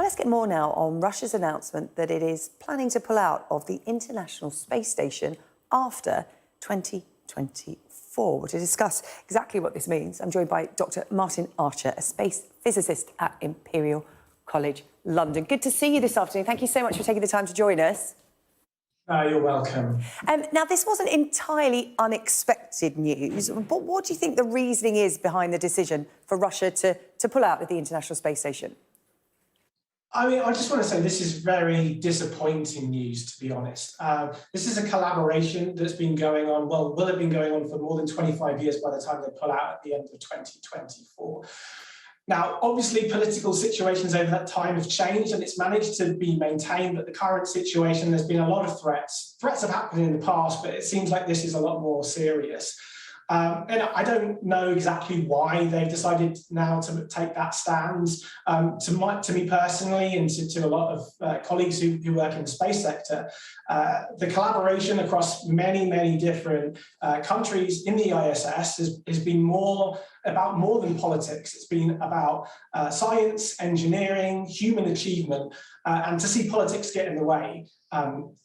Well, let's get more now on Russia's announcement that it is planning to pull out of the International Space Station after 2024. To discuss exactly what this means, I'm joined by Dr. Martin Archer, a space physicist at Imperial College London. Good to see you this afternoon. Thank you so much for taking the time to join us. You're welcome. Now, this wasn't entirely unexpected news, but what do you think the reasoning is behind the decision for Russia to pull out of the International Space Station? I mean, I just want to say this is very disappointing news, to be honest. This is a collaboration that's been going on, well, will have been going on for more than 25 years by the time they pull out at the end of 2024. Now, obviously, political situations over that time have changed and it's managed to be maintained, but the current situation, there's been a lot of threats. Threats have happened in the past, but it seems like this is a lot more serious. And I don't know exactly why they've decided now to take that stand. To me personally, and to a lot of colleagues who work in the space sector, the collaboration across many different countries in the ISS has been about more than politics. It's been about science, engineering, human achievement, and to see politics get in the way,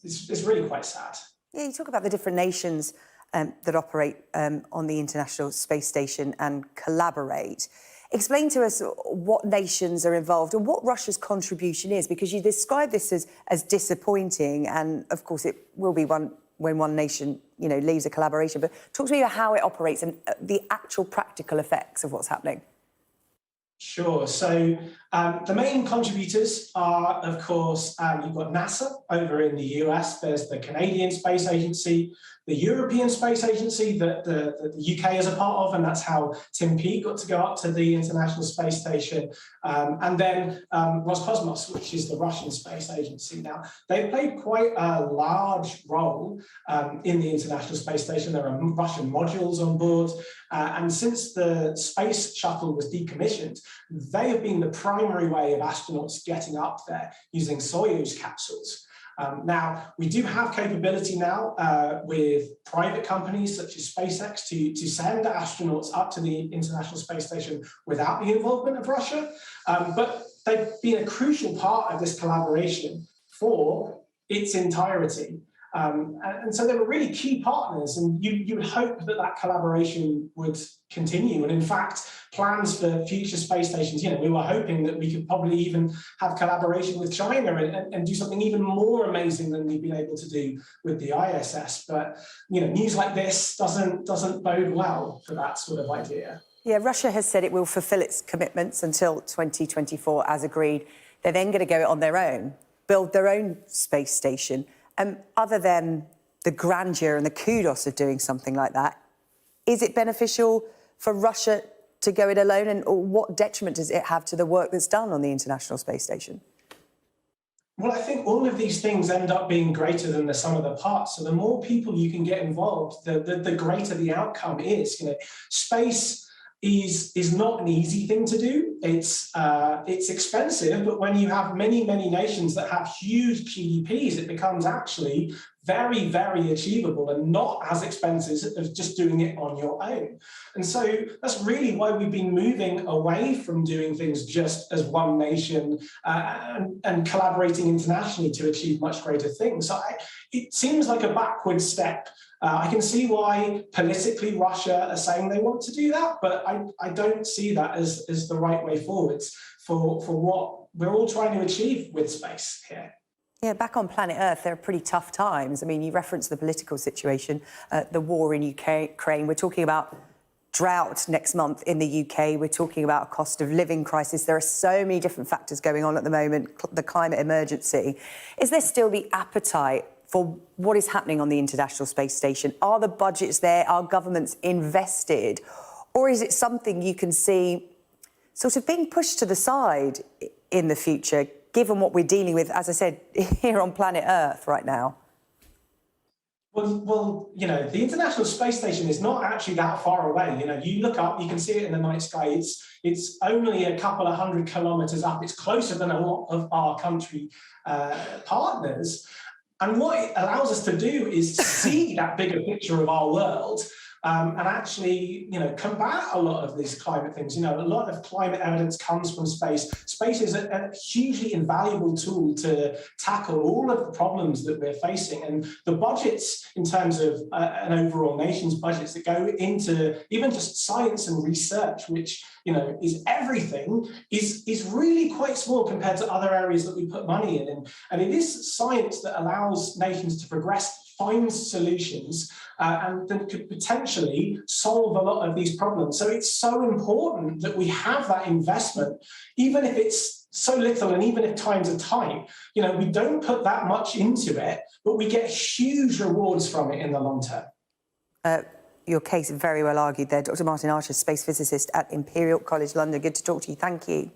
it's really quite sad. Yeah, you talk about the different nations that operate on the International Space Station and collaborate. Explain to us what nations are involved and what Russia's contribution is, because you describe this as disappointing, and of course it will be when one nation, leaves a collaboration. But talk to me about how it operates and the actual practical effects of what's happening. Sure. So the main contributors are, of course, you've got NASA over in the US. There's the Canadian Space Agency, the European Space Agency that the UK is a part of, and that's how Tim Peake got to go up to the International Space Station. And then Roscosmos, which is the Russian Space Agency. Now, they've played quite a large role in the International Space Station. There are Russian modules on board. And since the space shuttle was decommissioned, they have been the primary way of astronauts getting up there using Soyuz capsules. Now, we do have capability now with private companies such as SpaceX to send astronauts up to the International Space Station without the involvement of Russia. But they've been a crucial part of this collaboration for its entirety. And so they were really key partners, and you would hope that collaboration would continue. And in fact, plans for future space stations, we were hoping that we could probably even have collaboration with China and do something even more amazing than we've been able to do with the ISS. But, news like this doesn't bode well for that sort of idea. Yeah, Russia has said it will fulfill its commitments until 2024, as agreed. They're then going to go on their own, build their own space station. Other than the grandeur and the kudos of doing something like that, is it beneficial for Russia to go it alone, and what detriment does it have to the work that's done on the International Space Station? Well, I think all of these things end up being greater than the sum of the parts. So the more people you can get involved, the greater the outcome is. Space is not an easy thing to do. It's expensive, but when you have many nations that have huge GDPs, it becomes actually very achievable and not as expensive as just doing it on your own. And so that's really why we've been moving away from doing things just as one nation and collaborating internationally to achieve much greater things. So it seems like a backward step. I can see why politically Russia are saying they want to do that, but I don't see that as the right way forwards for what we're all trying to achieve with space here. Yeah, back on planet Earth, there are pretty tough times. I mean, you referenced the political situation, the war in Ukraine. We're talking about drought next month in the UK. We're talking about a cost of living crisis. There are so many different factors going on at the moment, the climate emergency. Is there still the appetite for what is happening on the International Space Station? Are the budgets there? Are governments invested? Or is it something you can see sort of being pushed to the side in the future, given what we're dealing with, as I said, here on planet Earth right now? Well, the International Space Station is not actually that far away. You look up, you can see it in the night sky. It's only a couple of 100 kilometers up. It's closer than a lot of our country partners. And what it allows us to do is see that bigger picture of our world and actually, combat a lot of these climate things. A lot of climate evidence comes from space. Space is a hugely invaluable tool to tackle all of the problems that we're facing. And the budgets, in terms of an overall nation's budgets that go into even just science and research, which is everything, is really quite small compared to other areas that we put money in. And it is science that allows nations to progress, find solutions, and that could potentially solve a lot of these problems. So it's so important that we have that investment, even if it's so little and even if times are tight. We don't put that much into it, but we get huge rewards from it in the long term. Your case very well argued there. Dr. Martin Archer, space physicist at Imperial College London. Good to talk to you. Thank you.